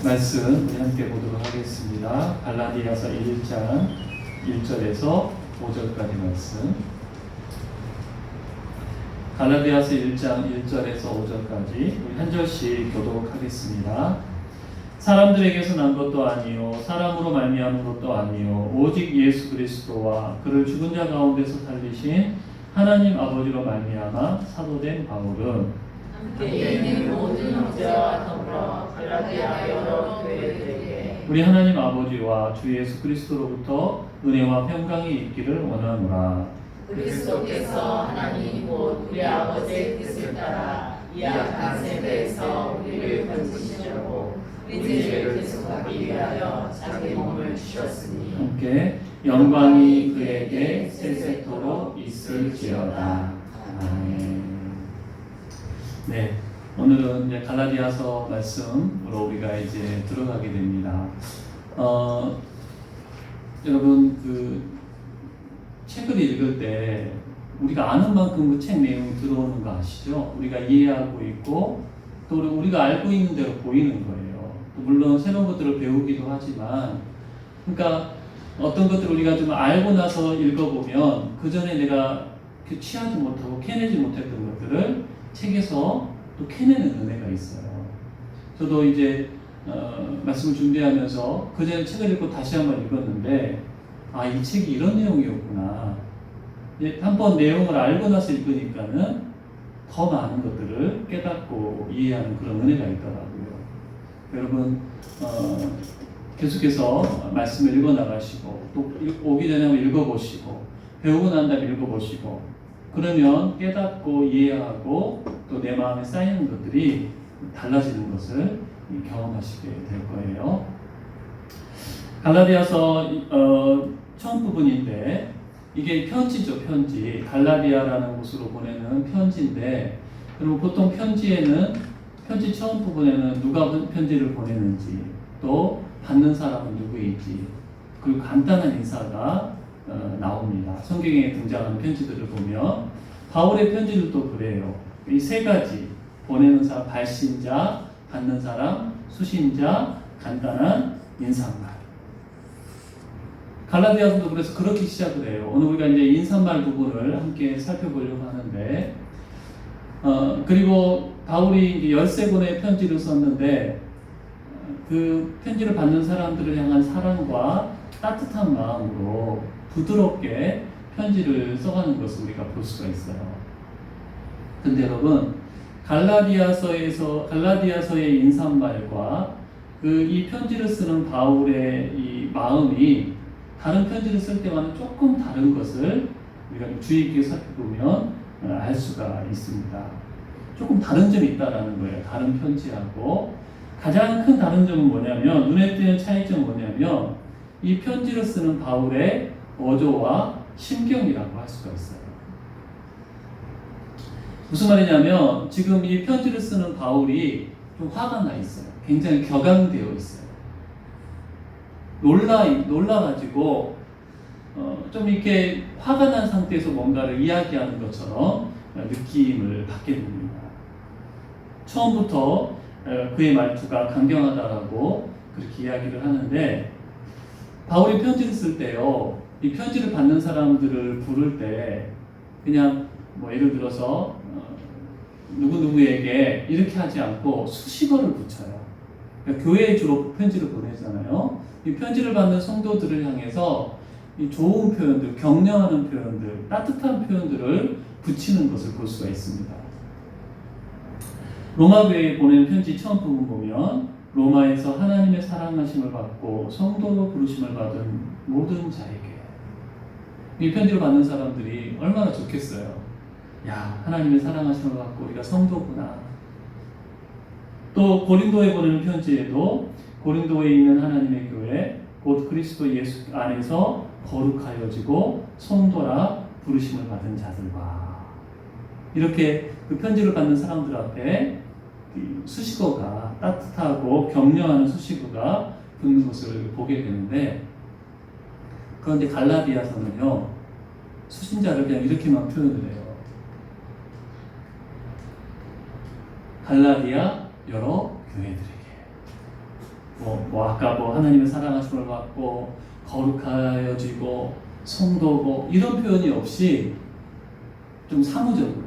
말씀 우리 함께 보도록 하겠습니다. 갈라디아서 1장 1절에서 5절까지 말씀. 갈라디아서 1장 1절에서 5절까지 우리 한 절씩 교독하겠습니다. 사람들에게서 난 것도 아니요 사람으로 말미암은 것도 아니요 오직 예수 그리스도와 그를 죽은 자 가운데서 살리신 하나님 아버지로 말미암아 사도된 바울은 함께 있는 모든 형제와 더불어 갈라디아 여러 교회들에게 우리 하나님 아버지와 주 예수 그리스도로부터 은혜와 평강이 있기를 원하노라. 그리스도께서 하나님 곧 우리 아버지의 뜻을 따라 이 악한 세대에서 우리를 건지시려고 우리 죄를 대속하기 위하여 자기 몸을 주셨으니 함께 영광이 그에게 세세토록 있을지어다. 아멘. 네, 오늘은 이제 갈라디아서 말씀으로 우리가 이제 들어가게 됩니다. 여러분 그 책을 읽을 때 우리가 아는 만큼 그 책 내용이 들어오는 거 아시죠? 우리가 이해하고 있고 또 우리가 알고 있는 대로 보이는 거예요. 또 물론 새로운 것들을 배우기도 하지만, 그러니까 어떤 것들을 우리가 좀 알고 나서 읽어보면 그 전에 내가 취하지 못하고 캐내지 못했던 것들을 책에서 또 캐내는 은혜가 있어요. 저도 이제 말씀을 준비하면서 그 전에 책을 읽고 다시 한번 읽었는데, 아, 이 책이 이런 내용이었구나. 한번 내용을 알고 나서 읽으니까는 더 많은 것들을 깨닫고 이해하는 그런 은혜가 있더라고요. 여러분 계속해서 말씀을 읽어나가시고 또 오기 전에 한번 읽어보시고 배우고 난 다음에 읽어보시고 그러면 깨닫고 이해하고 또 내 마음에 쌓이는 것들이 달라지는 것을 경험하시게 될 거예요. 갈라디아서 처음 부분인데 이게 편지죠, 편지. 갈라디아라는 곳으로 보내는 편지인데, 그리고 보통 편지에는 편지 처음 부분에는 누가 편지를 보내는지, 또 받는 사람은 누구인지, 그리고 간단한 인사가 나옵니다. 성경에 등장하는 편지들을 보면 바울의 편지들도 그래요. 이 세 가지, 보내는 사람, 발신자, 받는 사람, 수신자, 간단한 인사말. 갈라디아서도 그래서 그렇게 시작을 해요. 오늘 우리가 이제 인사말 부분을 함께 살펴보려고 하는데, 그리고 바울이 13권의 편지를 썼는데, 그 편지를 받는 사람들을 향한 사랑과 따뜻한 마음으로 부드럽게 편지를 써가는 것을 우리가 볼 수가 있어요. 근데 여러분, 갈라디아서의 인사말과 이 편지를 쓰는 바울의 이 마음이 다른 편지를 쓸 때와는 조금 다른 것을 우리가 좀 주의 깊게 살펴보면 알 수가 있습니다. 조금 다른 점이 있다라는 거예요. 다른 편지하고 가장 큰 다른 점은 뭐냐면, 눈에 띄는 차이점은 뭐냐면 이 편지를 쓰는 바울의 어조와 심경이라고 할 수가 있어요. 무슨 말이냐면 지금 이 편지를 쓰는 바울이 좀 화가 나 있어요. 굉장히 격앙되어 있어요. 놀라가지고 좀 이렇게 화가 난 상태에서 뭔가를 이야기하는 것처럼 느낌을 받게 됩니다. 처음부터 그의 말투가 강경하다라고 그렇게 이야기를 하는데, 바울이 편지를 쓸 때요, 이 편지를 받는 사람들을 부를 때 그냥 뭐 예를 들어서 누구누구에게 이렇게 하지 않고 수식어를 붙여요. 그러니까 교회에 주로 편지를 보내잖아요. 이 편지를 받는 성도들을 향해서 이 좋은 표현들, 격려하는 표현들, 따뜻한 표현들을 붙이는 것을 볼 수가 있습니다. 로마 교회에 보낸 편지 처음 부분 보면 로마에서 하나님의 사랑하심을 받고 성도로 부르심을 받은 모든 자에게, 이 편지를 받는 사람들이 얼마나 좋겠어요. 야, 하나님의 사랑하심을 받고 우리가 성도구나. 또 고린도에 보내는 편지에도 고린도에 있는 하나님의 교회 곧 그리스도 예수 안에서 거룩하여지고 성도라 부르심을 받은 자들과, 이렇게 그 편지를 받는 사람들 앞에 수식어가, 따뜻하고 격려하는 수식어가 붙는 것을 보게 되는데, 그런데 갈라디아서는요, 수신자를 그냥 이렇게만 표현을 해요. 갈라디아 여러 교회들에게. 아까 하나님의 사랑하심을 받고 거룩하여지고 성도고 이런 표현이 없이 좀 사무적으로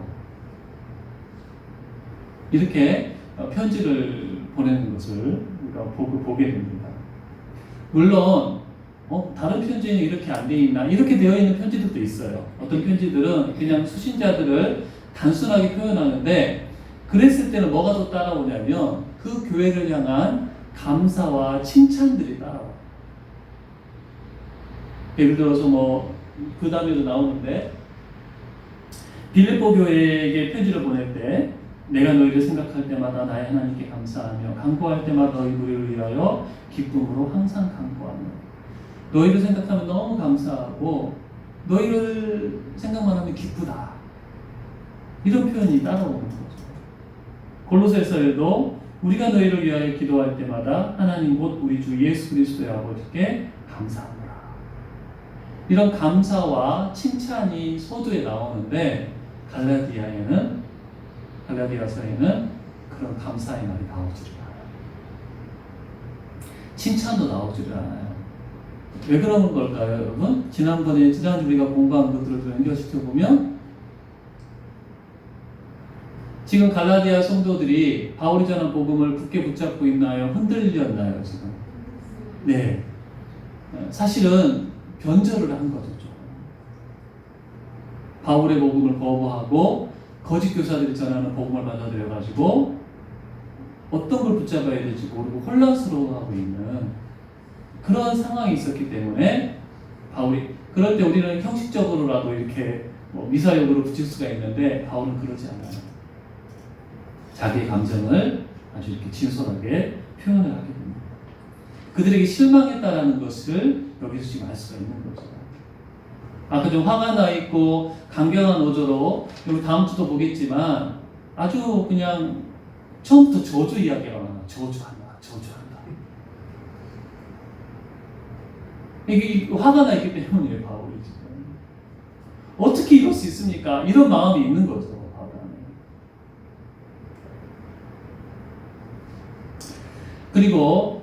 이렇게 편지를 보내는 것을 우리가 보게 됩니다. 물론 다른 편지는 이렇게 안 돼 있나? 이렇게 되어 있는 편지들도 있어요. 어떤 편지들은 그냥 수신자들을 단순하게 표현하는데 그랬을 때는 뭐가 더 따라오냐면 그 교회를 향한 감사와 칭찬들이 따라와요. 예를 들어서 그 다음에도 나오는데 빌립보 교회에게 편지를 보낼 때 내가 너희를 생각할 때마다 나의 하나님께 감사하며 간구할 때마다 너희 우리를 위하여 기쁨으로 항상 간구하며 너희를 생각하면 너무 감사하고 너희를 생각만 하면 기쁘다. 이런 표현이 따라오는 거죠. 골로새서에도 우리가 너희를 위하여 기도할 때마다 하나님 곧 우리 주 예수 그리스도의 아버지께 감사하노라. 이런 감사와 칭찬이 서두에 나오는데 갈라디아서에는 그런 감사의 말이 나오지를 않아요. 칭찬도 나오지를 않아요. 왜 그런 걸까요, 여러분? 지난주 우리가 공부한 것들을 좀 연결시켜보면 지금 갈라디아 성도들이 바울이 전한 복음을 굳게 붙잡고 있나요? 흔들렸나요, 지금? 네. 사실은 변절을 한 거죠. 바울의 복음을 거부하고 거짓 교사들이 전하는 복음을 받아들여가지고 어떤 걸 붙잡아야 될지 모르고 혼란스러워하고 있는 그런 상황이 있었기 때문에 바울이 그럴 때 우리는 형식적으로라도 이렇게 미사역으로 붙일 수가 있는데 바울은 그러지 않아요. 자기의 감정을 아주 이렇게 진솔하게 표현을 하게 됩니다. 그들에게 실망했다라는 것을 여기서 지금 알 수가 있는 거죠. 아까 좀 화가 나 있고 강경한 어조로 여기 다음 주도 보겠지만 아주 그냥 처음부터 저주 이야기가 많아. 저주한다. 이게 화가 나 있기 때문이에요, 바울이 지금. 어떻게 이럴 수 있습니까? 이런 마음이 있는 거죠, 바울 안에. 그리고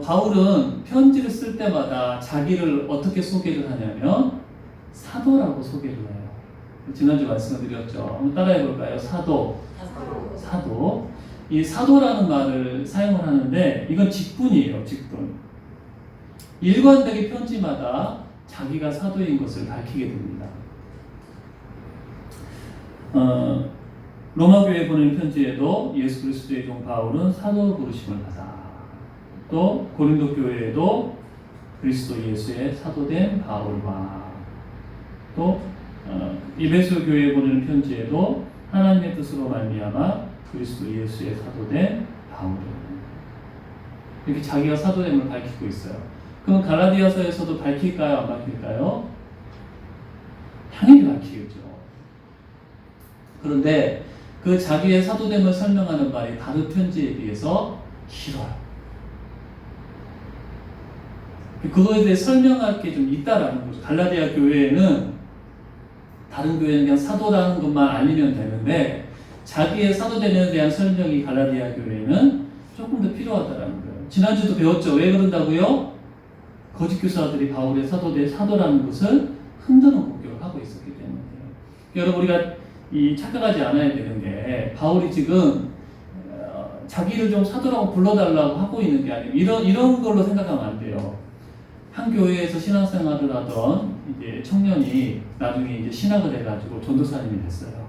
바울은 편지를 쓸 때마다 자기를 어떻게 소개를 하냐면 사도라고 소개를 해요. 지난주 말씀을 드렸죠. 한번 따라해 볼까요? 사도. 이 사도라는 말을 사용을 하는데 이건 직분이에요. 직분. 일관되게 편지마다 자기가 사도인 것을 밝히게 됩니다. 로마교회에 보낸 편지에도 예수 그리스도의 종 바울은 사도 부르심을 받아. 또 고린도 교회에도 그리스도 예수의 사도된 바울과 또 에베소 교회에 보내는 편지에도 하나님의 뜻으로 말미암아 그리스도 예수의 사도된 바울 이렇게 자기가 사도됨을 밝히고 있어요. 그럼 갈라디아서에서도 밝힐까요? 안 밝힐까요? 당연히 밝히겠죠. 그런데 그 자기의 사도됨을 설명하는 말이 다른 편지에 비해서 길어요. 그거에 대해 설명할 게 좀 있다라는 거죠. 갈라디아 교회에는 다른 교회는 그냥 사도라는 것만 알리면 되는데 자기의 사도됨에 대한 설명이 갈라디아 교회에는 조금 더 필요하다라는 거예요. 지난주도 배웠죠. 왜 그런다고요? 거짓 교사들이 바울의 사도라는 것을 흔드는 공격을 하고 있었기 때문에. 여러분 우리가 착각하지 않아야 되는 게 바울이 지금 자기를 좀 사도라고 불러달라고 하고 있는 게 아니고 이런 걸로 생각하면 안 돼요. 한 교회에서 신앙생활을 하던 이제 청년이 나중에 이제 신학을 해가지고 전도사님이 됐어요.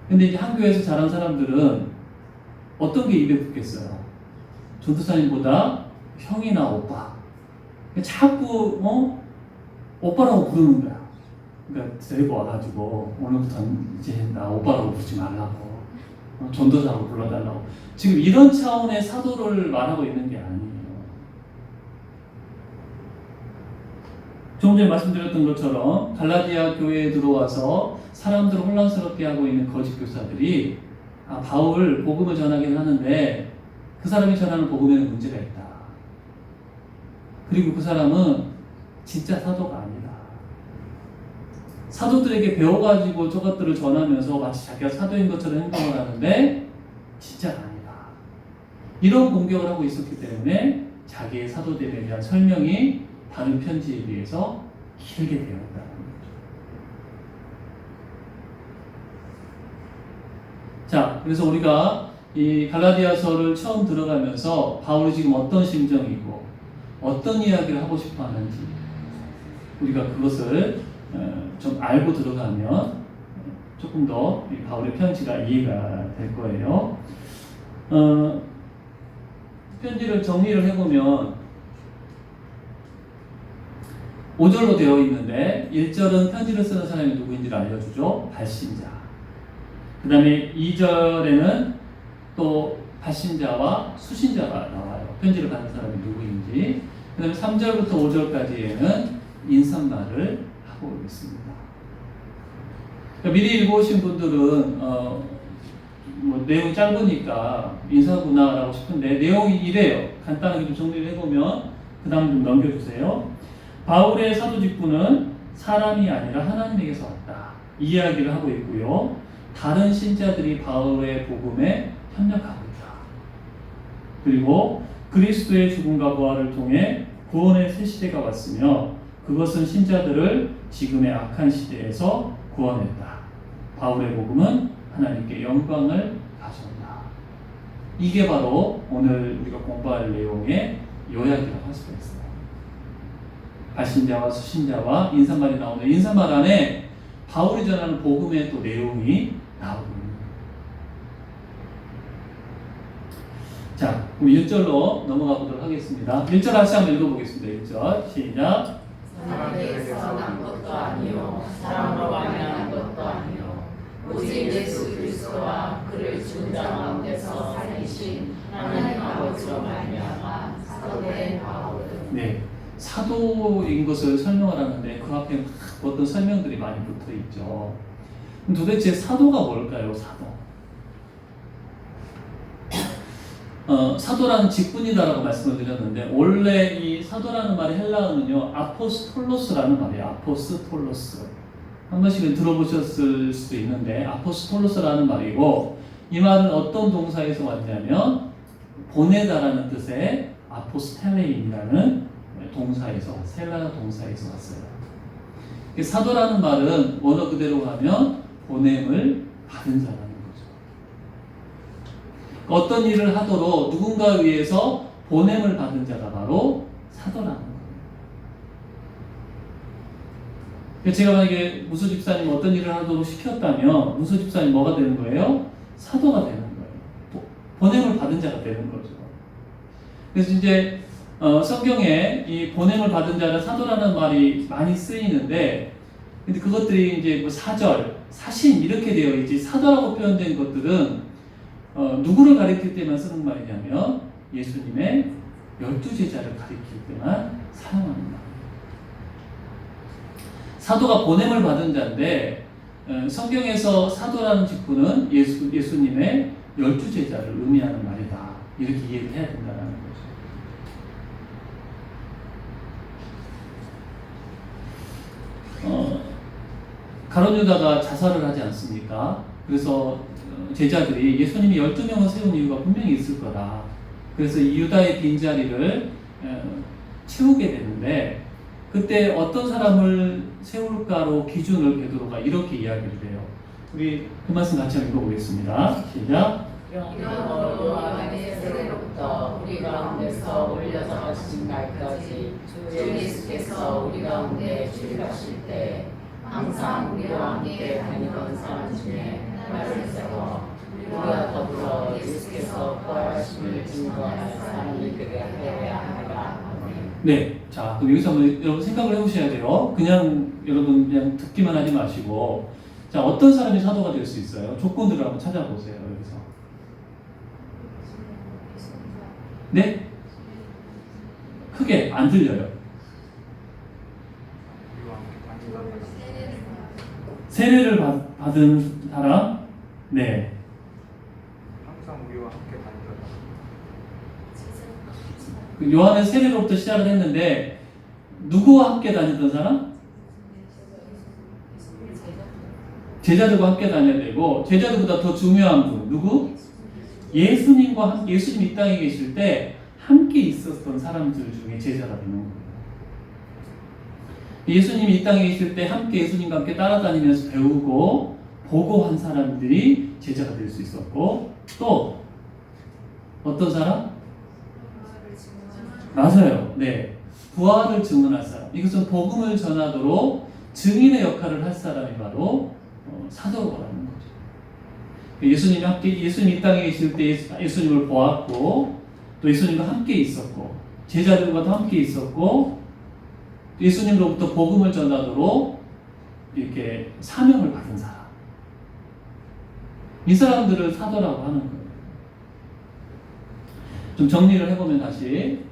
근데 이제 한 교회에서 자란 사람들은 어떤 게 입에 붙겠어요? 전도사님보다 형이나 오빠. 자꾸 오빠라고 부르는 거야. 그러니까 데리고 와가지고 오늘부터는 이제 나 오빠라고 부르지 말라고 전도사라고 불러달라고. 지금 이런 차원의 사도를 말하고 있는 게 아니에요. 조금 전에 말씀드렸던 것처럼 갈라디아 교회에 들어와서 사람들을 혼란스럽게 하고 있는 거짓 교사들이 바울 복음을 전하긴 하는데 그 사람이 전하는 복음에는 문제가 있다. 그리고 그 사람은 진짜 사도가 아니다. 사도들에게 배워가지고 저것들을 전하면서 마치 자기가 사도인 것처럼 행동을 하는데 진짜가 아니다. 이런 공격을 하고 있었기 때문에 자기의 사도됨에 대한 설명이 다른 편지에 비해서 길게 되었다는 거죠. 자, 그래서 우리가 이 갈라디아서를 처음 들어가면서 바울이 지금 어떤 심정이고 어떤 이야기를 하고 싶어 하는지 우리가 그것을 좀 알고 들어가면 조금 더 이 바울의 편지가 이해가 될 거예요. 편지를 정리를 해보면 5절로 되어 있는데 1절은 편지를 쓰는 사람이 누구인지를 알려주죠. 발신자. 그 다음에 2절에는 또 발신자와 수신자가 나와요. 편지를 받은 사람이 누구인지. 그 다음에 3절부터 5절까지에는 인사말을 하고 있습니다. 그러니까 미리 읽어오신 분들은 뭐 내용이 짧으니까 인사구나라고 싶은데 내용이 이래요. 간단하게 좀 정리를 해보면 그 다음 좀 넘겨주세요. 바울의 사도 직분은 사람이 아니라 하나님에게서 왔다. 이 이야기를 하고 있고요. 다른 신자들이 바울의 복음에 협력하고 있다. 그리고 그리스도의 죽음과 부활을 통해 구원의 새 시대가 왔으며 그것은 신자들을 지금의 악한 시대에서 구원했다. 바울의 복음은 하나님께 영광을 가져온다. 이게 바로 오늘 우리가 공부할 내용의 요약이라고 할 수가 있어요. 발신자와 수신자와 인사말이 나오는데 인사말 안에 바울이 전하는 복음의 또 내용이 나오고 있는 거예요. 자, 그럼 1절로 넘어가 보도록 하겠습니다. 1절 다시 한번 읽어보겠습니다. 1절 시작. 사람에게서 난 것도 아니요 사람으로 말미암은 것도 아니요 오직 예수 그리스도와 그를 죽은 자 가운데서 살리신 하나님 아버지로 말미암아 사도된 바울. 네, 사도인 것을 설명을 하는데 그 앞에 어떤 설명들이 많이 붙어 있죠. 그럼 도대체 사도가 뭘까요? 사도. 사도라는 직분이다라고 말씀을 드렸는데 원래 이 사도라는 말의 헬라어는요 아포스톨로스라는 말이에요. 아포스톨로스. 한 번씩은 들어보셨을 수도 있는데 아포스톨로스라는 말이고 이 말은 어떤 동사에서 왔냐면 보내다라는 뜻의 아포스텔레인이라는 동사에서 헬라어 동사에서 왔어요. 사도라는 말은 원어 그대로 가면 보냄을 받은 자라는 거죠. 어떤 일을 하도록 누군가에 의해서 보냄을 받은 자가 바로 사도라는 거예요. 제가 만약에 무소 집사님 어떤 일을 하도록 시켰다면 무소 집사님 뭐가 되는 거예요? 사도가 되는 거예요. 보냄을 받은 자가 되는 거죠. 그래서 이제 성경에 이 보냄을 받은 자는 사도라는 말이 많이 쓰이는데, 근데 그것들이 이제 뭐 사절, 사신 이렇게 되어 있지 사도라고 표현된 것들은 누구를 가리킬 때만 쓰는 말이냐면 예수님의 12제자를 가리킬 때만 사용하는 말. 사도가 보냄을 받은 자인데 성경에서 사도라는 직분은 예수님의 12제자를 의미하는 말이다. 이렇게 이해를 해야 된다는 거죠. 가룟 유다가 자살을 하지 않습니까? 그래서 제자들이 예수님이 12명을 세운 이유가 분명히 있을 거다. 그래서 이 유다의 빈자리를 채우게 되는데 그때 어떤 사람을 세울까로 기준을 베드로가 이렇게 이야기를 해요. 우리 그 말씀 같이 한번 읽어보겠습니다. 시작. 이러므로 요한의 세례로부터 우리 가운데서 올려져 가신 날까지 주 예수께서 우리 가운데 출입하실 때 항상 우리와 함께 다니던 사람 중에 나를 세워 우리와 더불어 예수께서 부활하심을 증거할 사람이 되게 하여야 하리라. 네, 자 그럼 여기서 한번 여러분 생각을 해보셔야 돼요. 그냥 여러분 그냥 듣기만 하지 마시고, 자 어떤 사람이 사도가 될 수 있어요? 조건들을 한번 찾아보세요. 여기서. 네? 크게 안 들려요. 세례를 받은 사람? 네. 항상 우리와 함께 다니던. 요한은 세례로부터 시작을 했는데 누구와 함께 다니던 사람? 제자들과 함께 다녀야 되고 제자들보다 더 중요한 분 누구? 예수님과 함께 예수님 이 땅에 계실 때 함께 있었던 사람들 중에 제자가 되는 거예요. 예수님이 이 땅에 계실 때 함께 예수님과 함께 따라다니면서 배우고 보고한 사람들이 제자가 될 수 있었고, 또 어떤 사람? 맞아요. 네. 부활을 증언할 사람. 이것은 복음을 전하도록 증인의 역할을 할 사람이 바로 사도라는 거죠. 예수님이 함께, 예수님이 이 땅에 계실 때 예수님을 보았고, 또 예수님과 함께 있었고, 제자들과도 함께 있었고, 예수님으로부터 복음을 전하도록 이렇게 사명을 받은 사람. 이 사람들을 사도라고 하는 거예요. 좀 정리를 해보면 다시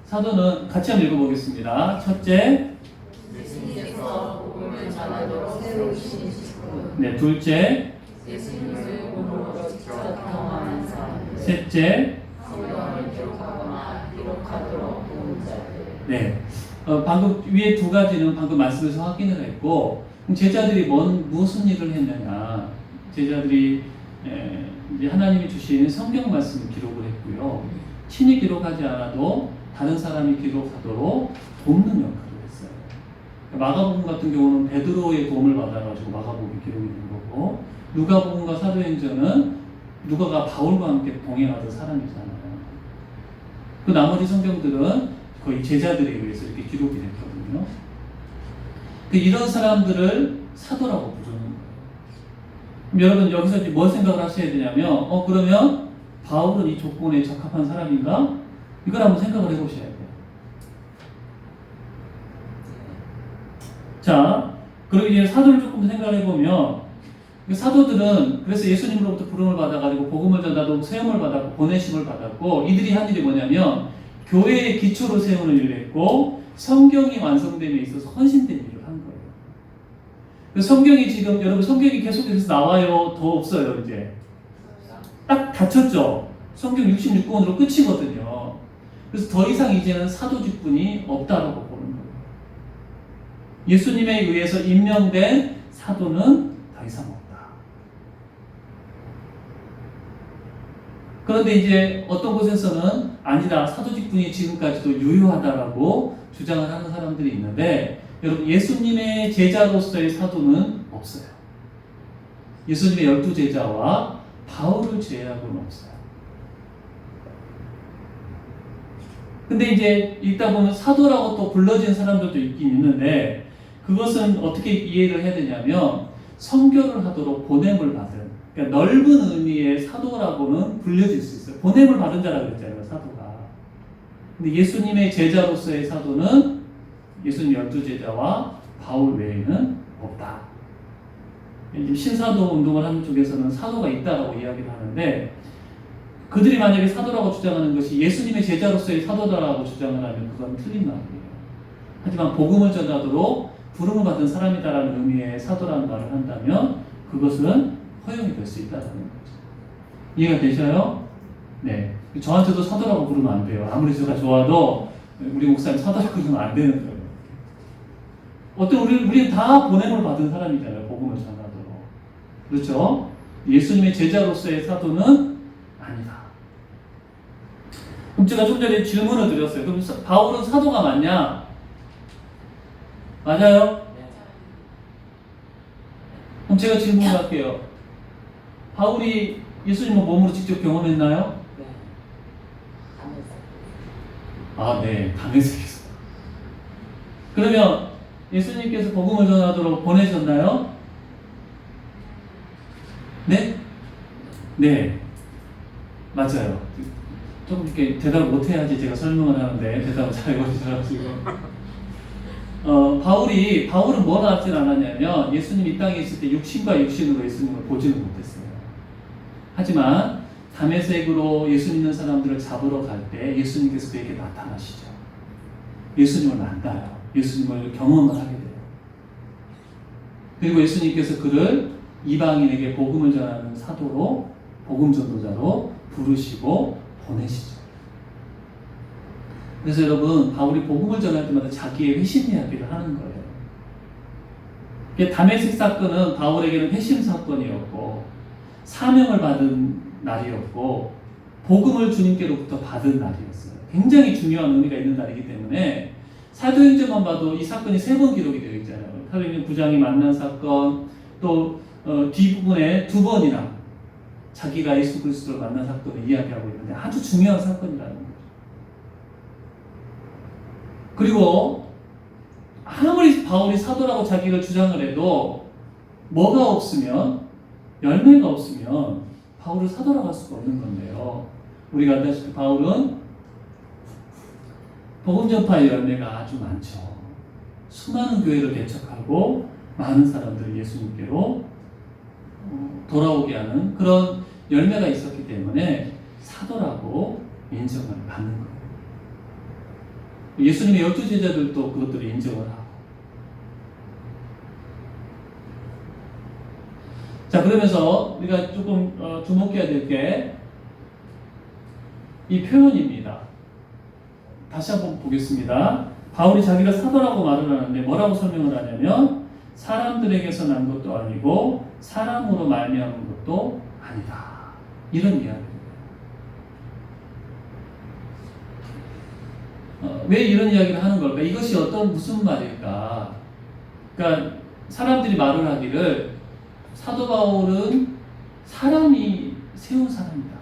사도는 같이 한번 읽어보겠습니다. 첫째, 예수님께서 복음을 전하도록 세우신 직분. 네, 둘째, 예수님을 몸으로 직접 경험한 사람. 셋째, 성경을 기록하거나 기록하도록 도운 자들. 네. 방금 위에 두 가지는 방금 말씀에서 확인을 했고, 그럼 제자들이 무슨 일을 했느냐? 제자들이 이제 하나님이 주신 성경 말씀을 기록을 했고요. 친히 기록하지 않아도 다른 사람이 기록하도록 돕는 역할을 했어요. 마가복음 같은 경우는 베드로의 도움을 받아가지고 마가복음이 기록이 된 거고, 누가복음과 사도행전은 누가가 바울과 함께 동행하던 사람이잖아요. 그 나머지 성경들은 거의 제자들에 의해서 이렇게 기록이 됐거든요. 이런 사람들을 사도라고 부르는 거예요. 그럼 여러분 여기서 이제 뭘 생각을 하셔야 되냐면, 그러면 바울은 이 조건에 적합한 사람인가? 이걸 한번 생각을 해보셔야 돼요. 자, 그리고 이제 사도를 조금 생각을 해보면, 사도들은 그래서 예수님으로부터 부름을 받아가지고 복음을 전하도록 세움을 받았고 보내심을 받았고, 이들이 한 일이 뭐냐면 교회의 기초를 세우는 일을 했고 성경이 완성됨에 있어서 헌신된 일을 한 거예요. 성경이 지금 여러분 성경이 계속해서 나와요? 더 없어요? 이제 딱 닫혔죠. 성경 66권으로 끝이거든요. 그래서 더 이상 이제는 사도 직분이 없다라고 보는 거예요. 예수님에 의해서 임명된 사도는 더 이상 없다. 그런데 이제 어떤 곳에서는 아니다, 사도 직분이 지금까지도 유효하다라고 주장을 하는 사람들이 있는데, 여러분 예수님의 제자로서의 사도는 없어요. 예수님의 12제자와 바울을 제외하고는 없어요. 근데 이제 읽다 보면 사도라고 또 불러진 사람들도 있긴 있는데, 그것은 어떻게 이해를 해야 되냐면 선교를 하도록 보냄을 받은, 그러니까 넓은 의미의 사도라고는 불려질 수 있어요. 보냄을 받은 자라고 그랬잖아요, 사도가. 근데 예수님의 제자로서의 사도는 예수님 12제자와 바울 외에는 없다. 신사도 운동을 하는 쪽에서는 사도가 있다라고 이야기를 하는데, 그들이 만약에 사도라고 주장하는 것이 예수님의 제자로서의 사도다라고 주장을 하면 그건 틀린 말이에요. 하지만 복음을 전하도록 부름을 받은 사람이다라는 의미의 사도라는 말을 한다면 그것은 허용이 될 수 있다는 거죠. 이해가 되셔요? 네. 저한테도 사도라고 부르면 안 돼요. 아무리 제가 좋아도 우리 목사님 사도라고 부르면 안 되는 거예요. 우리는 다 보냄을 받은 사람이잖아요. 복음을 전하도록. 그렇죠? 예수님의 제자로서의 사도는 아니다. 그럼 제가 좀 전에 질문을 드렸어요. 그럼 바울은 사도가 맞냐? 맞아요? 그럼 제가 질문을 할게요. 바울이 예수님을 몸으로 직접 경험했나요? 네. 아, 네. 담에색에서. 그러면 예수님께서 복음을 전하도록 보내셨나요? 네? 네. 맞아요. 좀 이렇게 대답을 못해야지 제가 설명을 하는데 대답을 잘 해주셔가지고. 바울은 뭘 하진 않았냐면 예수님 이 땅에 있을 때 육신과 육신으로 예수님을 보지는 못했어요. 하지만 담에색으로 예수 믿는 사람들을 잡으러 갈 때 예수님께서 그에게 나타나시죠. 예수님을 만나요. 예수님을 경험을 하게 돼요. 그리고 예수님께서 그를 이방인에게 복음을 전하는 사도로, 복음 전도자로 부르시고 보내시죠. 그래서 여러분, 바울이 복음을 전할 때마다 자기의 회심 이야기를 하는 거예요. 담에색 사건은 바울에게는 회심 사건이었고 사명을 받은 날이었고, 복음을 주님께로부터 받은 날이었어요. 굉장히 중요한 의미가 있는 날이기 때문에 사도행전만 봐도 이 사건이 3번 기록이 되어 있잖아요. 사도행전 9장이 만난 사건, 또 뒷부분에 2번이나 자기가 예수 그리스도를 만난 사건을 이야기하고 있는데 아주 중요한 사건이라는 거죠. 그리고 아무리 바울이 사도라고 자기가 주장을 해도 뭐가 없으면, 열매가 없으면 바울을 사도라고 할 수가 없는 건데요. 우리가 알다시피 바울은 복음 전파의 열매가 아주 많죠. 수많은 교회를 개척하고 많은 사람들을 예수님께로 돌아오게 하는 그런 열매가 있었기 때문에 사도라고 인정을 받는 거예요. 예수님의 12제자들도 그것들을 인정을 하고. 자, 그러면서 우리가 조금 주목해야 될 게 이 표현입니다. 다시 한번 보겠습니다. 바울이 자기가 사도라고 말을 하는데 뭐라고 설명을 하냐면 사람들에게서 난 것도 아니고 사람으로 말미암은 것도 아니다. 이런 이야기입니다. 왜 이런 이야기를 하는 걸까? 이것이 무슨 말일까? 그러니까 사람들이 말을 하기를 사도 바울은 사람이 세운 사람이다.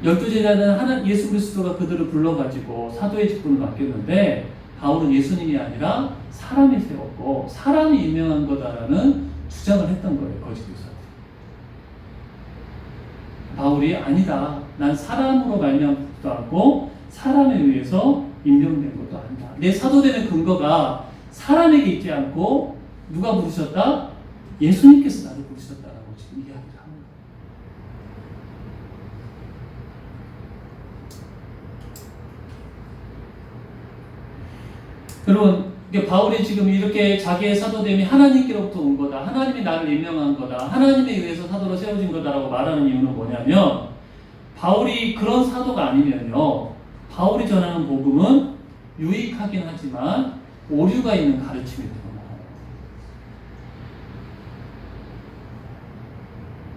12제자는 예수 그리스도가 그들을 불러가지고 사도의 직분을 맡겼는데 바울은 예수님이 아니라 사람이 세웠고 사람이 유명한 거다라는 주장을 했던 거예요. 거짓 교사. 바울이 아니다. 난 사람으로 말미암지도 않고 사람에 의해서 임명된 것도 아니다. 내 사도됨의 근거가 사람에게 있지 않고 누가 부르셨다? 예수님께서 나를 부르셨다라고 지금 이야기를 하는 거예요. 여러분, 바울이 지금 이렇게 자기의 사도됨이 하나님께로부터 온 거다. 하나님이 나를 임명한 거다. 하나님에 의해서 사도로 세워진 거다라고 말하는 이유는 뭐냐면 바울이 그런 사도가 아니면요. 바울이 전하는 복음은 유익하긴 하지만 오류가 있는 가르침이 드러나요.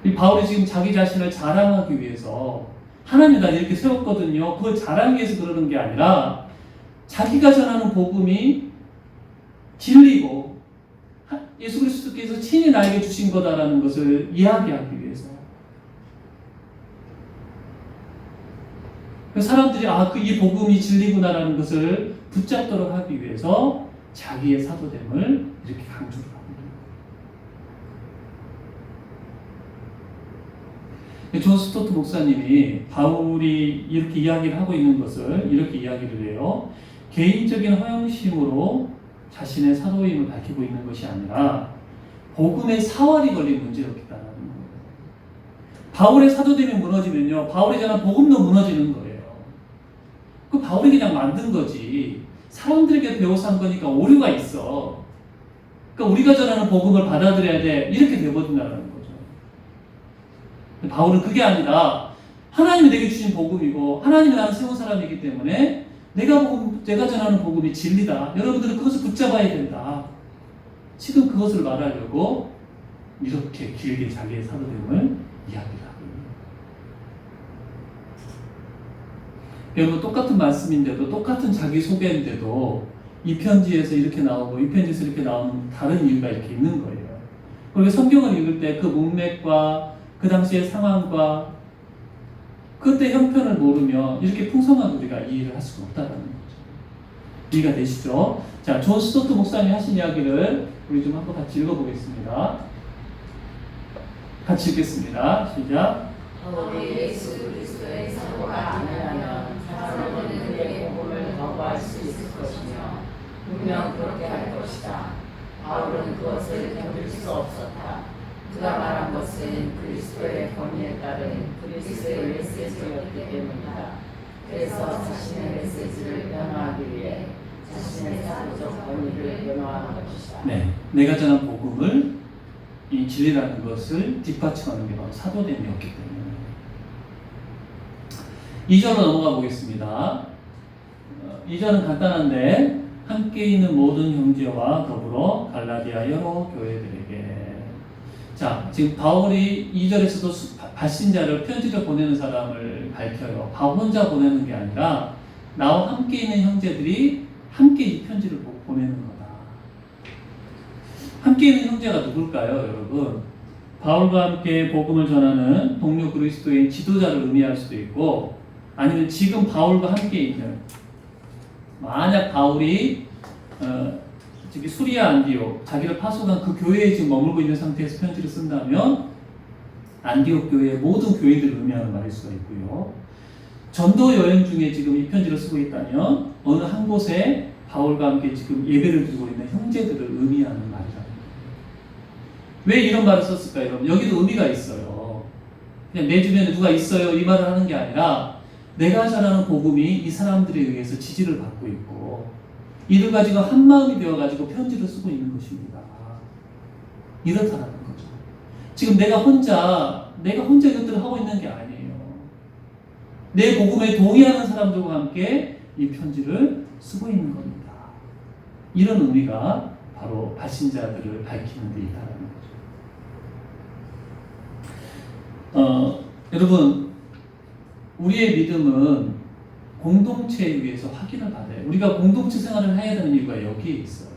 이 바울이 지금 자기 자신을 자랑하기 위해서 하나님 나 이렇게 세웠거든요. 그걸 자랑하기 위해서 그러는 게 아니라 자기가 전하는 복음이 진리고 예수 그리스도께서 친히 나에게 주신 거다라는 것을 이야기하기 위해서. 사람들이 이 복음이 진리구나라는 것을 붙잡도록 하기 위해서 자기의 사도됨을 이렇게 강조를 합니다. 존 스토트 목사님이 바울이 이렇게 이야기를 하고 있는 것을 이렇게 이야기를 해요. 개인적인 허영심으로 자신의 사도임을 밝히고 있는 것이 아니라 복음의 사활이 걸린 문제였다는 거예요. 바울의 사도됨이 무너지면요, 바울이 전한 복음도 무너지는 거예요. 그 바울이 그냥 만든 거지. 사람들에게 배워서 한 거니까 오류가 있어. 그러니까 우리가 전하는 복음을 받아들여야 돼. 이렇게 되어버린다는 거죠. 바울은 그게 아니라 하나님이 내게 주신 복음이고 하나님이 나를 세운 사람이기 때문에 내가 전하는 복음이 진리다. 여러분들은 그것을 붙잡아야 된다. 지금 그것을 말하려고 이렇게 길게 자기의 사도됨을 이야기를 하고 있는 거예요. 여러분 똑같은 말씀인데도 똑같은 자기 소개인데도 이 편지에서 이렇게 나오고 이 편지에서 이렇게 나오는 다른 이유가 이렇게 있는 거예요. 그리고 성경을 읽을 때 그 문맥과 그 당시의 상황과 그때 형편을 모르면 이렇게 풍성한 우리가 이해를 할 수가 없다는 거죠. 이해가 되시죠? 자, 존 스토트 목사님이 하신 이야기를 우리 좀 한번 같이 읽어보겠습니다. 같이 읽겠습니다. 시작. 바울이 예수 그리스도의 사도가 아니라면 사람들은 그의 복음을 거부할 수 있을 것이며 분명 그렇게 할 것이다. 바울은 그것을 견딜 수 없었다. 그가 말한 것은 그리스도의 권위에 따른 그리스도의 메시지였기 때문이다. 그래서 자신의 메시지를 변화하기 위해 자신의 사도적 권위를 변화하는 것이다. 네, 내가 전한 복음을 이 진리라는 것을 뒷받침하는 게 바로 사도됨이었기 때문에. 2절로 넘어가 보겠습니다. 2절은 간단한데 함께 있는 모든 형제와 더불어 갈라디아 여러 교회들에게. 자, 지금 바울이 2절에서도 발신자를 편지를 보내는 사람을 밝혀요. 바울 혼자 보내는 게 아니라 나와 함께 있는 형제들이 함께 이 편지를 보내는 거다. 함께 있는 형제가 누굴까요, 여러분? 바울과 함께 복음을 전하는 동료 그리스도인 지도자를 의미할 수도 있고, 아니면 지금 바울과 함께 있는, 만약 바울이 저기 수리아 안디옥 자기를 파송한 그 교회에 지금 머물고 있는 상태에서 편지를 쓴다면 안디옥 교회의 모든 교인들을 의미하는 말일 수가 있고요. 전도 여행 중에 지금 이 편지를 쓰고 있다면 어느 한 곳에 바울과 함께 지금 예배를 드리고 있는 형제들을 의미하는 말이라는 거예요. 왜 이런 말을 썼을까요? 여러분, 여기도 의미가 있어요. 그냥 내 주변에 누가 있어요 이 말을 하는 게 아니라 내가 전하는 복음이 이 사람들에 의해서 지지를 받고 있고 이를 가지고 한 마음이 되어가지고 편지를 쓰고 있는 것입니다. 이렇다라는 거죠. 지금 내가 혼자 이것들을 하고 있는 게 아니에요. 내 복음에 동의하는 사람들과 함께 이 편지를 쓰고 있는 겁니다. 이런 의미가 바로 발신자들을 밝히는 데 있다는 거죠. 여러분, 우리의 믿음은 공동체에 의해서 확인을 받아요. 우리가 공동체 생활을 해야 되는 이유가 여기에 있어요.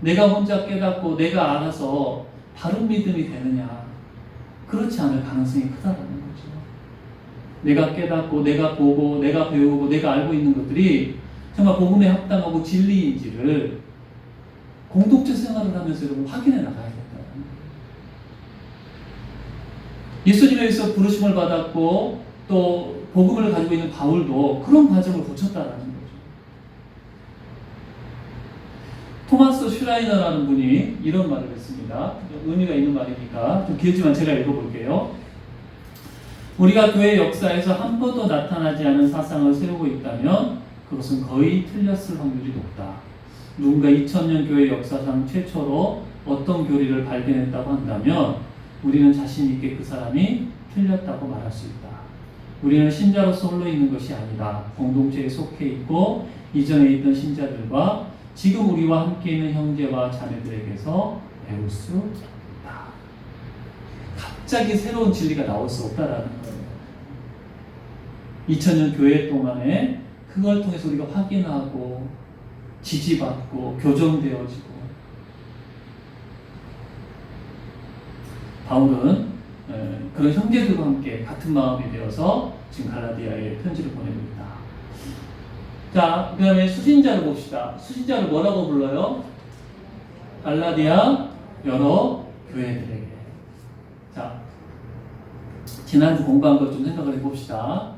내가 혼자 깨닫고 내가 알아서 바른 믿음이 되느냐? 그렇지 않을 가능성이 크다는 거죠. 내가 깨닫고 내가 보고 내가 배우고 내가 알고 있는 것들이 정말 복음에 합당하고 진리인지를 공동체 생활을 하면서 여러분 확인해 나가야 된다는 거예요. 예수님에 의해서 부르심을 받았고 또 복음을 가지고 있는 바울도 그런 과정을 거쳤다라는 거죠. 토마스 슈라이너라는 분이 이런 말을 했습니다. 의미가 있는 말이니까 좀 길지만 제가 읽어볼게요. 우리가 교회 역사에서 한 번도 나타나지 않은 사상을 세우고 있다면 그것은 거의 틀렸을 확률이 높다. 누군가 2000년 교회 역사상 최초로 어떤 교리를 발견했다고 한다면 우리는 자신 있게 그 사람이 틀렸다고 말할 수 있다. 우리는 신자로서 홀로 있는 것이 아니다. 공동체에 속해 있고 이전에 있던 신자들과 지금 우리와 함께 있는 형제와 자매들에게서 배울 수 있다. 갑자기 새로운 진리가 나올 수 없다라는 거예요. 2000년 교회 동안에 그걸 통해서 우리가 확인하고 지지받고 교정되어지고 바울은 그런 형제들과 함께 같은 마음이 되어서 지금 갈라디아에 편지를 보내고 있다. 자, 그 다음에 수신자를 봅시다. 수신자를 뭐라고 불러요? 갈라디아 여러 교회들에게. 자, 지난주 공부한 것 좀 생각을 해봅시다.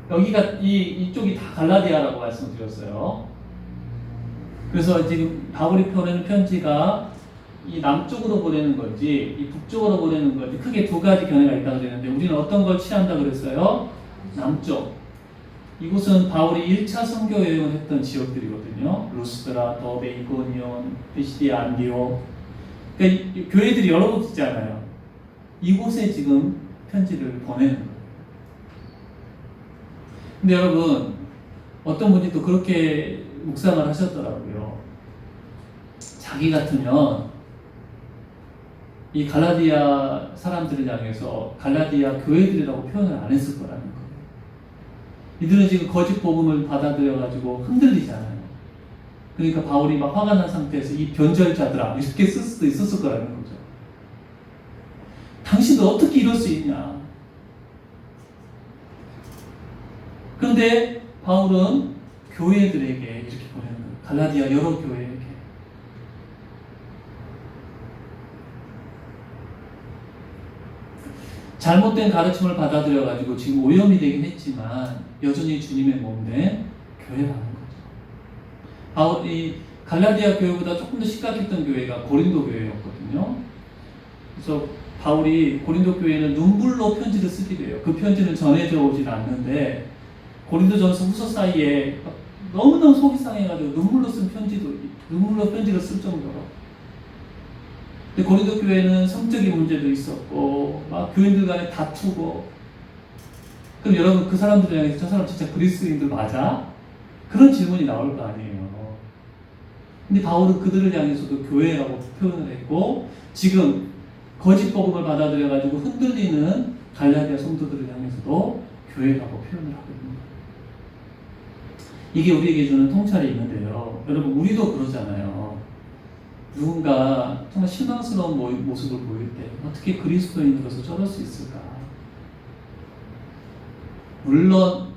여기가 이쪽이 다 갈라디아라고 말씀드렸어요. 그래서 지금 바울이 보내는 편지가 이 남쪽으로 보내는 건지 이 북쪽으로 보내는 건지 크게 두 가지 견해가 있다고 그랬는데 우리는 어떤 걸 취한다고 그랬어요? 남쪽. 이곳은 바울이 1차 선교 여행을 했던 지역들이거든요. 루스드라, 더베, 이고니온, 피시디아, 안디옥. 그러니까 교회들이 여러 곳 있잖아요. 이곳에 지금 편지를 보내는 거예요. 근데 여러분, 어떤 분이 또 그렇게 묵상을 하셨더라고요. 자기 같으면 이 갈라디아 사람들을 향해서 갈라디아 교회들이라고 표현을 안 했을 거라는 거예요. 이들은 지금 거짓 복음을 받아들여가지고 흔들리잖아요. 그러니까 바울이 막 화가 난 상태에서 이 변절자들아 이렇게 쓸 수도 있었을 거라는 거죠. 당신도 어떻게 이럴 수 있냐. 그런데 바울은 교회들에게 이렇게 보내는 거예요. 갈라디아 여러 교회에게. 잘못된 가르침을 받아들여가지고 지금 오염이 되긴 했지만 여전히 주님의 몸된 교회라는 거죠. 바울이 갈라디아 교회보다 조금 더 심각했던 교회가 고린도 교회였거든요. 그래서 바울이 고린도 교회에는 눈물로 편지를 쓰기도 해요. 그 편지는 전해져 오진 않는데 고린도전서 후서 사이에 너무너무 속이 상해가지고 눈물로 편지를 쓸 정도로. 근데 고린도 교회는 성적인 문제도 있었고 막 교인들 간에 다투고. 그럼 여러분 그 사람들 향해서 저 사람 진짜 그리스도인들 맞아? 그런 질문이 나올 거 아니에요. 근데 바울은 그들을 향해서도 교회라고 표현을 했고 지금 거짓 복음을 받아들여가지고 흔들리는 갈라디아 성도들을 향해서도 교회라고 표현을 하거든요. 이게 우리에게 주는 통찰이 있는데요. 여러분 우리도 그러잖아요. 누군가 정말 실망스러운 모습을 보일 때 어떻게 그리스도인으로서 저럴 수 있을까? 물론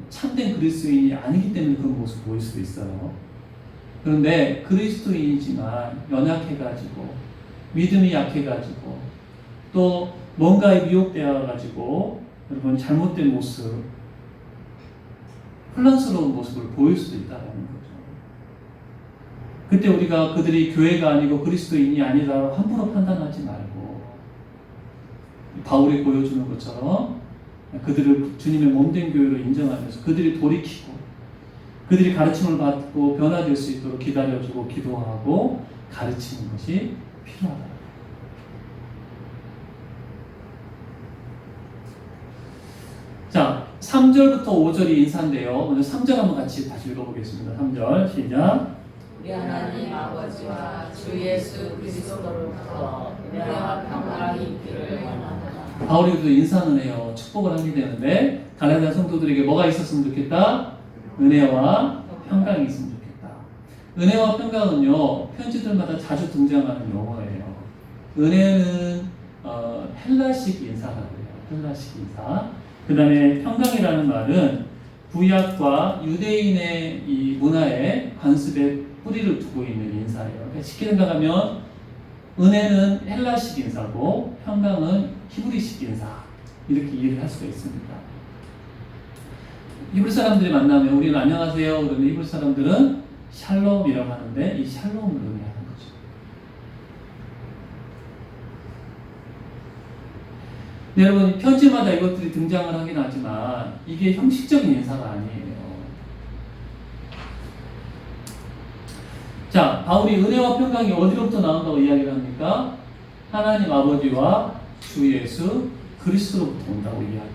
참된 그리스도인이 아니기 때문에 그런 모습을 보일 수도 있어요. 그런데 그리스도인이지만 연약해가지고 믿음이 약해가지고 또 뭔가에 미혹되어가지고 여러분 잘못된 모습, 혼란스러운 모습을 보일 수도 있다는 거죠. 그때 우리가 그들이 교회가 아니고 그리스도인이 아니다 함부로 판단하지 말고 바울이 보여주는 것처럼 그들을 주님의 몸된 교회로 인정하면서 그들이 돌이키고 그들이 가르침을 받고 변화될 수 있도록 기다려주고 기도하고 가르치는 것이 필요하다. 자, 3절부터 5절이 인사인데요. 먼저 3절 한번 같이 다시 읽어보겠습니다. 3절 시작. 우리 하나님 아버지와 주 예수 그리스도로부터 은혜와 평강이 있기를 원합니다. 바울이도 인사는 해요. 축복을 하게 되는데 갈라디아 성도들에게 뭐가 있었으면 좋겠다? 은혜와 평강이 있으면 좋겠다. 은혜와 평강은요 편지들마다 자주 등장하는 용어예요. 은혜는 헬라식 인사라고 해요. 헬라식 인사. 그 다음에 평강이라는 말은 구약과 유대인의 이 문화의 관습에 뿌리를 두고 있는 인사예요. 그러니까 쉽게 생각하면 은혜는 헬라식 인사고 평강은 히브리식 인사 이렇게 이해를 할 수가 있습니다. 히브리 사람들이 만나면 우리는 안녕하세요 그러면 히브리 사람들은 샬롬이라고 하는데 이 샬롬을 의미하는 거죠. 네, 여러분 편지마다 이것들이 등장을 하긴 하지만 이게 형식적인 인사가 아니에요. 자, 바울이 은혜와 평강이 어디로부터 나온다고 이야기를 합니까? 하나님 아버지와 주 예수 그리스도로부터 온다고 이야기를 해요.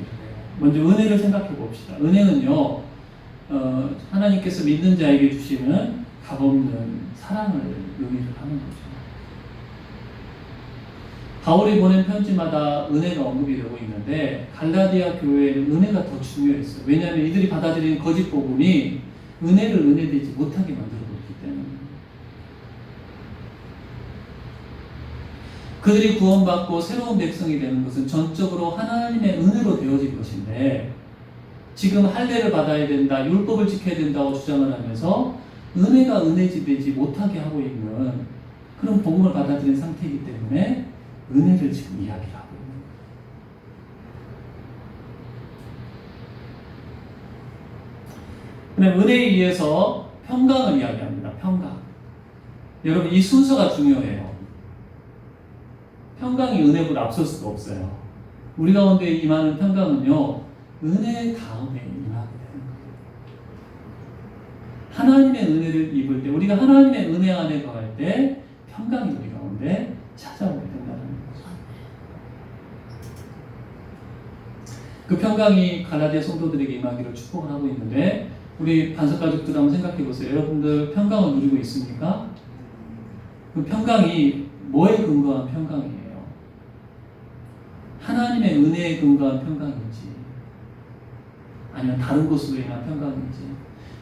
먼저 은혜를 생각해 봅시다. 은혜는요, 하나님께서 믿는 자에게 주시는 값없는 사랑을 의미를 하는 거죠. 바울이 보낸 편지마다 은혜가 언급이 되고 있는데 갈라디아 교회에는 은혜가 더 중요했어요. 왜냐하면 이들이 받아들이는 거짓 복음이 은혜를 은혜되지 못하게 만들어버렸기 때문에. 그들이 구원받고 새로운 백성이 되는 것은 전적으로 하나님의 은혜로 되어진 것인데 지금 할례를 받아야 된다, 율법을 지켜야 된다고 주장을 하면서 은혜가 은혜지 되지 못하게 하고 있는 그런 복음을 받아들인 상태이기 때문에 은혜를 지금 이야기를 하고 있는 거예요. 그다음 은혜에 의해서 평강을 이야기합니다. 평강. 여러분 이 순서가 중요해요. 평강이 은혜보다 앞설 수가 없어요. 우리 가운데 임하는 평강은요, 은혜 다음에 임하게 되는 거예요. 하나님의 은혜를 입을 때, 우리가 하나님의 은혜 안에 거할 때 평강이 우리 가운데 찾아오게 된다는 거죠. 그 평강이 갈라디아 성도들에게 임하기를 축복을 하고 있는데 우리 반석가족들 한번 생각해 보세요. 여러분들 평강을 누리고 있습니까? 그 평강이 뭐에 근거한 평강이에요? 하나님의 은혜에 근거한 평강인지 아니면 다른 것으로 인한 평강인지.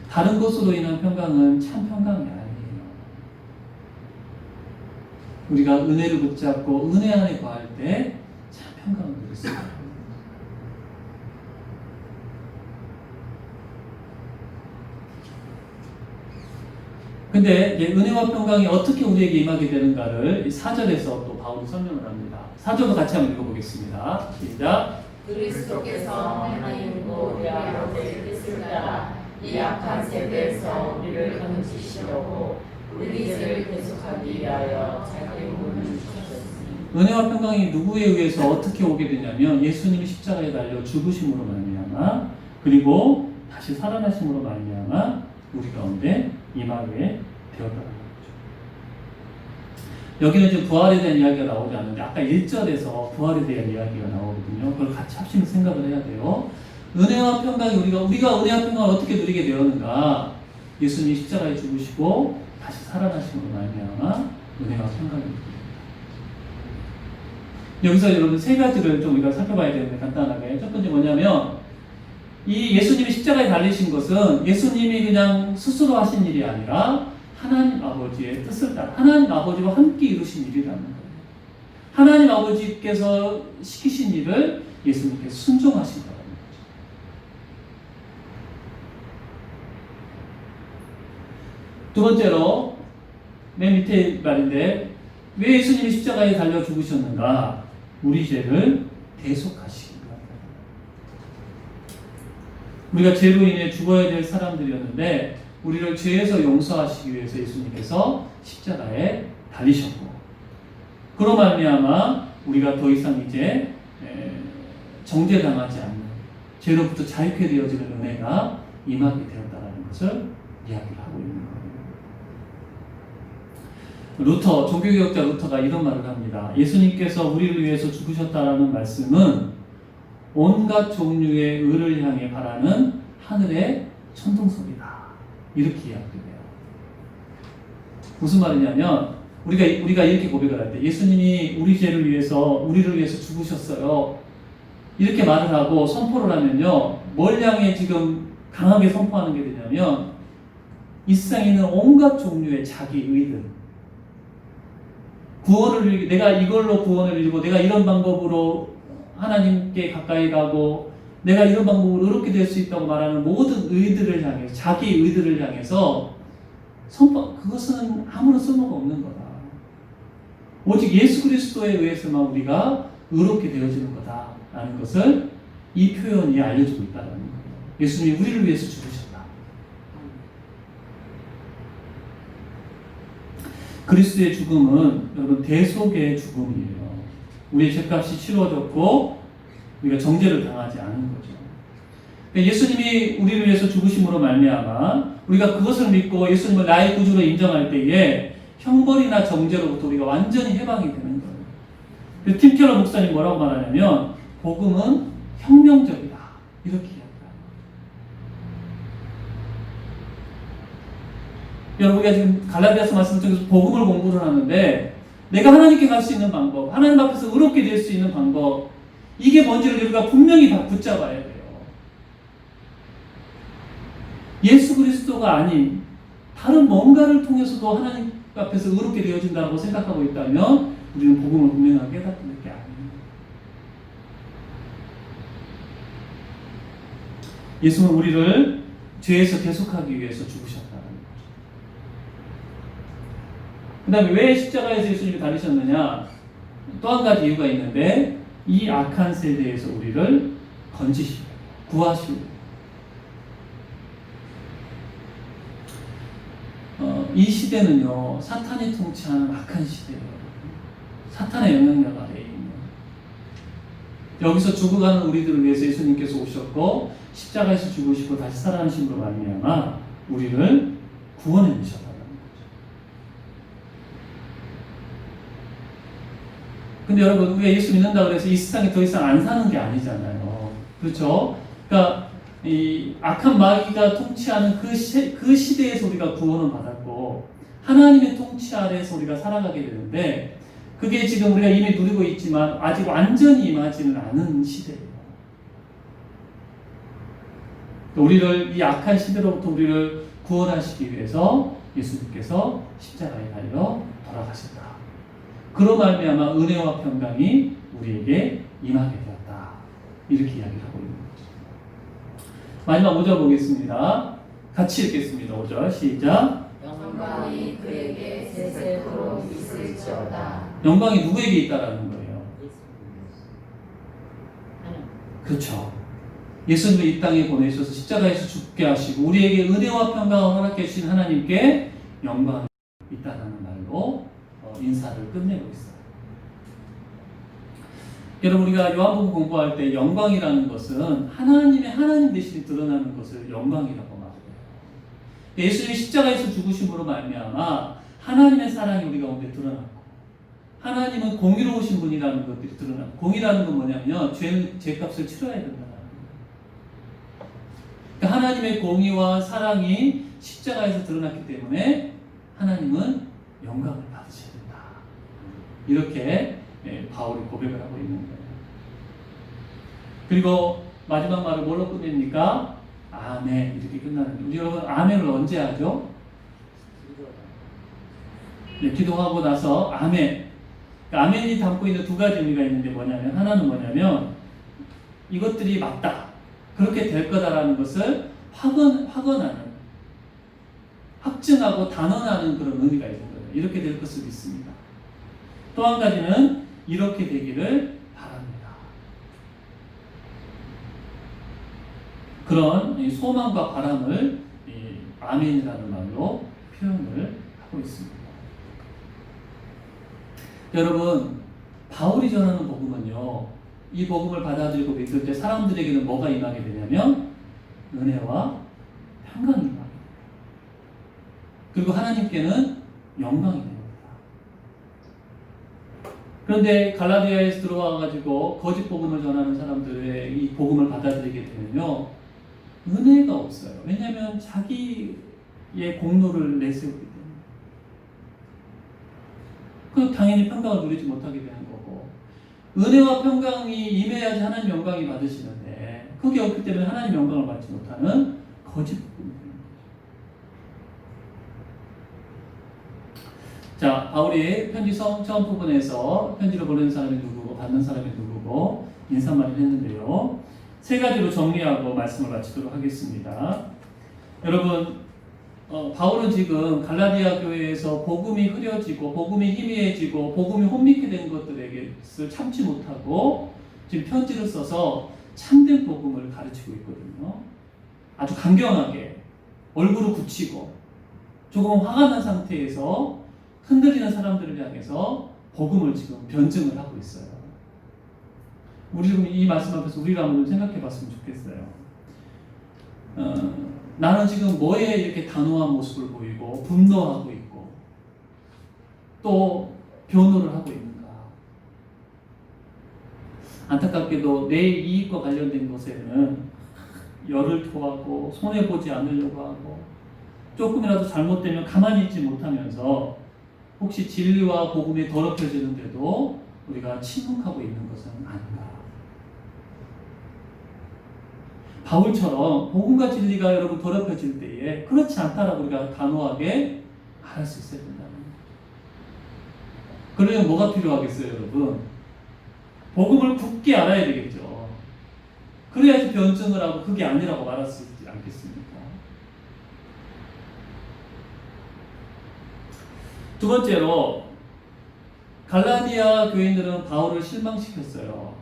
다른 것으로 인한 평강은 참 평강이 아니에요. 우리가 은혜를 붙잡고 은혜 안에 거할 때 참 평강을 누릴 수 있어요. 근데 은혜와 평강이 어떻게 우리에게 임하게 되는가를 4절에서 또 바울이 설명을 합니다. 4절도 같이 한번 읽어보겠습니다. 시작. 그리스도께서 하나님이고 우리 아버지의 뜻을 따라 이 악한 세대에서 우리를 건지시려고 우리 죄를 대속하기 위하여 자기 몸을 주셨으니. 은혜와 평강이 누구에 의해서 어떻게 오게 되냐면 예수님이 십자가에 달려 죽으심으로 말미암아 그리고 다시 살아나심으로 말미암아 우리 가운데 임하게 되었다는 거죠. 여기는 지금 부활에 대한 이야기가 나오지 않는데 아까 1절에서 부활에 대한 이야기가 나오거든요. 그걸 같이 합치면서 생각을 해야 돼요. 은혜와 평강이 우리가 은혜와 평강을 어떻게 누리게 되었는가? 예수님이 십자가에 죽으시고 다시 살아나심으로 말미암아 은혜와 평강이 있습니다. 여기서 여러분 세 가지를 좀 우리가 살펴봐야 되는데 간단하게 첫 번째 뭐냐면 이 예수님이 십자가에 달리신 것은 예수님이 그냥 스스로 하신 일이 아니라 하나님 아버지의 뜻을 따라 하나님 아버지와 함께 이루신 일이라는 거예요. 하나님 아버지께서 시키신 일을 예수님께서 순종하신 거라는 거죠. 두 번째로 맨 밑에 말인데 왜 예수님이 십자가에 달려 죽으셨는가? 우리 죄를 대속하시기 위함이다. 우리가 죄로 인해 죽어야 될 사람들이었는데 우리를 죄에서 용서하시기 위해서 예수님께서 십자가에 달리셨고 그로 말미암아 우리가 더 이상 이제 정죄당하지 않는 죄로부터 자유케 되어지는 은혜가 임하게 되었다는 것을 이야기를 하고 있는 거예요. 루터, 종교개혁자 루터가 이런 말을 합니다. 예수님께서 우리를 위해서 죽으셨다라는 말씀은 온갖 종류의 의를 향해 바라는 하늘의 천둥소리다. 이렇게 이야기해요. 무슨 말이냐면 우리가 이렇게 고백을 할 때 예수님이 우리를 위해서 죽으셨어요. 이렇게 말을 하고 선포를 하면요. 뭘 향해 지금 강하게 선포하는 게 되냐면 이 세상에 있는 온갖 종류의 자기 의들 내가 이걸로 구원을 이루고 내가 이런 방법으로 하나님께 가까이 가고 내가 이런 방법으로 의롭게 될 수 있다고 말하는 모든 의들을 향해서 자기 의들을 향해서 그것은 아무런 쓸모가 없는 거다. 오직 예수 그리스도에 의해서만 우리가 의롭게 되어지는 거다라는 것을 이 표현이 알려주고 있다는 거예요. 예수님이 우리를 위해서 죽으셨다. 그리스도의 죽음은 여러분 대속의 죽음이에요. 우리의 죄값이 치루어졌고 우리가 정죄를 당하지 않은 거죠. 예수님이 우리를 위해서 죽으심으로 말미암아 우리가 그것을 믿고 예수님을 나의 구주로 인정할 때에 형벌이나 정죄로부터 우리가 완전히 해방이 되는 거예요. 팀 켈러 목사님 뭐라고 말하냐면 복음은 혁명적이다. 이렇게 이야기합니다. 여러분 우리가 지금 갈라디아서 말씀을 통해서 복음을 공부를 하는데 내가 하나님께 갈 수 있는 방법, 하나님 앞에서 의롭게 될 수 있는 방법 이게 뭔지를 우리가 분명히 다 붙잡아야 돼요. 예수 그리스도가 아닌 다른 뭔가를 통해서도 하나님 앞에서 의롭게 되어진다고 생각하고 있다면 우리는 복음을 분명하게 깨닫는 게 아닙니다. 예수는 우리를 죄에서 대속하기 위해서 죽으셨다는 거죠. 그 다음에 왜 십자가에서 예수님이 달리셨느냐? 또 한 가지 이유가 있는데 이 악한 세대에서 우리를 건지시고 구하시고 이 시대는요 사탄이 통치하는 악한 시대예요. 사탄의 영향력 아래에 있는 여기서 죽어가는 우리들을 위해서 예수님께서 오셨고 십자가에서 죽으시고 다시 살아나심으로 말미암아 우리를 구원해 주셨다는 거죠. 근데 여러분 우리가 예수 믿는다고 해서 이 세상에 더 이상 안 사는 게 아니잖아요. 그렇죠? 그러니까 이 악한 마귀가 통치하는 그 시대에서 우리가 구원을 받았고 하나님의 통치 아래에서 우리가 살아가게 되는데 그게 지금 우리가 이미 누리고 있지만 아직 완전히 임하지는 않은 시대예요. 우리를 이 악한 시대로부터 우리를 구원하시기 위해서 예수님께서 십자가에 달려 돌아가셨다. 그로 말미암아 은혜와 평강이 우리에게 임하게 되었다. 이렇게 이야기를 하고 있는 거죠. 마지막 5절 보겠습니다. 같이 읽겠습니다. 5절 시작. 영광이 그에게 세세토록 있을지어다. 영광이 누구에게 있다라는 거예요? 그렇죠. 예수님을 이 땅에 보내셔서 십자가에서 죽게 하시고 우리에게 은혜와 평강을 허락해 주신 하나님께 영광이 있다라는 말로 인사를 끝내고 있어요. 여러분 우리가 요한복음 공부할 때 영광이라는 것은 하나님의 하나님 되심이 드러나는 것을 영광이라고 말해요. 예수님이 십자가에서 죽으심으로 말미암아 하나님의 사랑이 우리 가운데 드러났고 하나님은 공의로우신 분이라는 것들이 드러나고 공의라는 건 뭐냐면 죄값을 치러야 된다는 거예요. 그러니까 하나님의 공의와 사랑이 십자가에서 드러났기 때문에 하나님은 영광을 받으셔야 된다. 이렇게 바울이 고백을 하고 있는 거예요. 그리고 마지막 말을 뭘로 끝냅니까? 아멘. 이렇게 끝나는 거예요. 우리 여러분 아멘을 언제 하죠? 네, 기도하고 나서 아멘. 아멘이 담고 있는 두 가지 의미가 있는데 뭐냐면, 하나는 뭐냐면 이것들이 맞다, 그렇게 될 거다라는 것을 확언하는, 확증하고 단언하는 그런 의미가 있는 거예요. 이렇게 될 것을 믿습니다. 또 한 가지는 이렇게 되기를 바랍니다. 그런 소망과 바람을 아멘이라는 말로 표현을 하고 있습니다. 여러분, 바울이 전하는 복음은요, 이 복음을 받아들이고 믿을 때 사람들에게는 뭐가 임하게 되냐면 은혜와 평강이 임하게 됩니다. 그리고 하나님께는 영광이 됩니다. 그런데 갈라디아에서 들어와가지고 거짓 복음을 전하는 사람들의 이 복음을 받아들이게 되면요, 은혜가 없어요. 왜냐하면 자기의 공로를 내세우기 때문에. 그 당연히 평강을 누리지 못하게 되는 거고, 은혜와 평강이 임해야지 하나님 영광이 받으시는데 그게 없기 때문에 하나님 영광을 받지 못하는 거짓 복음이 되는 거죠. 자, 바울이 편지 처음 부분에서 편지를 보내는 사람이 누구고 받는 사람이 누구고 인사말을 했는데요, 세 가지로 정리하고 말씀을 마치도록 하겠습니다. 여러분, 바울은 지금 갈라디아 교회에서 복음이 흐려지고 복음이 희미해지고 복음이 혼미케 된 것들에게서 참지 못하고 지금 편지를 써서 참된 복음을 가르치고 있거든요. 아주 강경하게 얼굴을 굳히고 조금 화가 난 상태에서 흔들리는 사람들을 향해서 복음을 지금 변증을 하고 있어요. 우리 지금 이 말씀 앞에서 우리가 한번 생각해 봤으면 좋겠어요. 나는 지금 뭐에 이렇게 단호한 모습을 보이고 분노하고 있고 또 변호를 하고 있는가? 안타깝게도 내 이익과 관련된 것에는 열을 토하고 손해보지 않으려고 하고 조금이라도 잘못되면 가만히 있지 못하면서 혹시 진리와 복음이 더럽혀지는데도 우리가 침묵하고 있는 것은 아닌가? 바울처럼 복음과 진리가 여러분 더럽혀질 때에 그렇지 않다라고 우리가 단호하게 말할 수 있어야 된다는 거예요. 그러려면 뭐가 필요하겠어요, 여러분? 복음을 굳게 알아야 되겠죠. 그래야지 변증을 하고 그게 아니라고 말할 수 있지 않겠습니까? 두 번째로, 갈라디아 교인들은 바울을 실망시켰어요.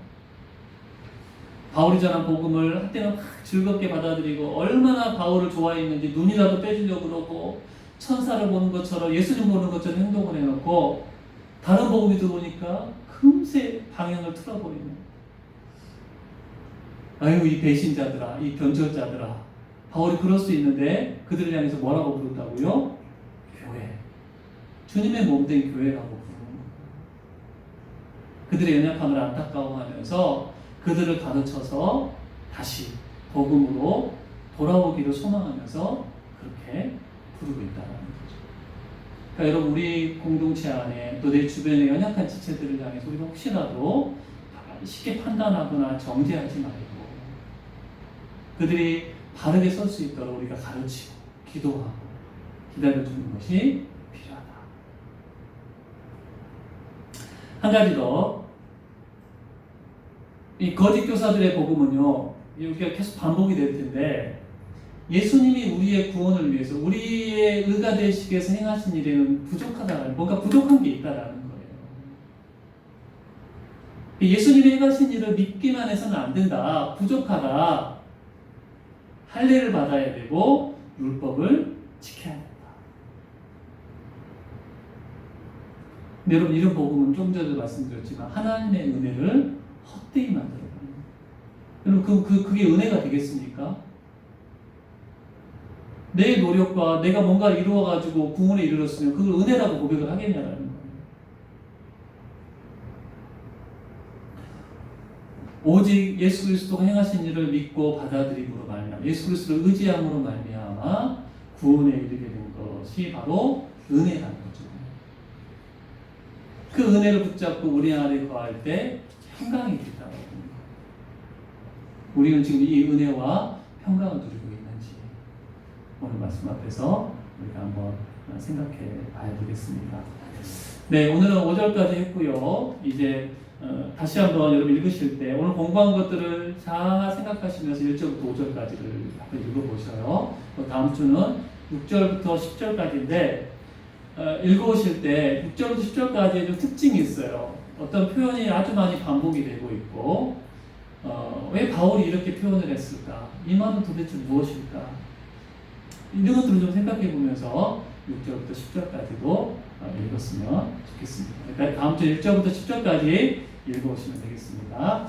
바울이 전한 복음을 한때는 막 즐겁게 받아들이고 얼마나 바울을 좋아했는지 눈이라도 빼주려고 그러고 천사를 보는 것처럼 예수님 보는 것처럼 행동을 해놓고 다른 복음이 들어오니까 금세 방향을 틀어버리는, 아유 이 배신자들아, 이 변절자들아. 바울이 그럴 수 있는데 그들을 향해서 뭐라고 부른다고요? 교회. 주님의 몸된 교회라고 부르는 거예요. 그들의 연약함을 안타까워하면서 그들을 가르쳐서 다시 복음으로 돌아오기를 소망하면서 그렇게 부르고 있다는 거죠. 그러니까 여러분, 우리 공동체 안에 또 내 주변의 연약한 지체들을 향해서 우리가 혹시라도 쉽게 판단하거나 정죄하지 말고 그들이 바르게 설 수 있도록 우리가 가르치고 기도하고 기다려주는 것이 필요하다. 한 가지 더, 이 거짓 교사들의 복음은요, 이렇게 계속 반복이 될 텐데, 예수님이 우리의 구원을 위해서 우리의 의가 되시기 위해서 행하신 일에는 부족하다라는, 뭔가 부족한 게 있다라는 거예요. 예수님이 행하신 일을 믿기만 해서는 안 된다, 부족하다, 할례를 받아야 되고 율법을 지켜야 된다. 근데 여러분, 이런 복음은 좀 전에도 말씀드렸지만 하나님의 은혜를 헛되이 만들어요. 여러분, 그게 은혜가 되겠습니까? 내 노력과 내가 뭔가 이루어가지고 구원에 이르렀으면 그걸 은혜라고 고백을 하겠냐라는 거예요. 오직 예수 그리스도가 행하신 일을 믿고 받아들임으로 말미암아, 예수 그리스도를 의지함으로 말미암아 구원에 이르게 된 것이 바로 은혜라는 거죠. 그 은혜를 붙잡고 우리 안에 거할 때 평강이 있다고 합니다. 우리는 지금 이 은혜와 평강을 누리고 있는지 오늘 말씀 앞에서 우리가 한번 생각해 봐야 되겠습니다. 네, 오늘은 5절까지 했고요. 이제 다시 한번 여러분 읽으실 때 오늘 공부한 것들을 잘 생각하시면서 1절부터 5절까지를 한번 읽어보셔요. 또 다음 주는 6절부터 10절까지인데 읽어오실 때 6절부터 10절까지의 좀 특징이 있어요. 어떤 표현이 아주 많이 반복이 되고 있고 왜 바울이 이렇게 표현을 했을까? 이 말은 도대체 무엇일까? 이런 것들을 좀 생각해 보면서 6절부터 10절까지도 읽었으면 좋겠습니다. 그러니까 다음 주 1절부터 10절까지 읽어오시면 되겠습니다.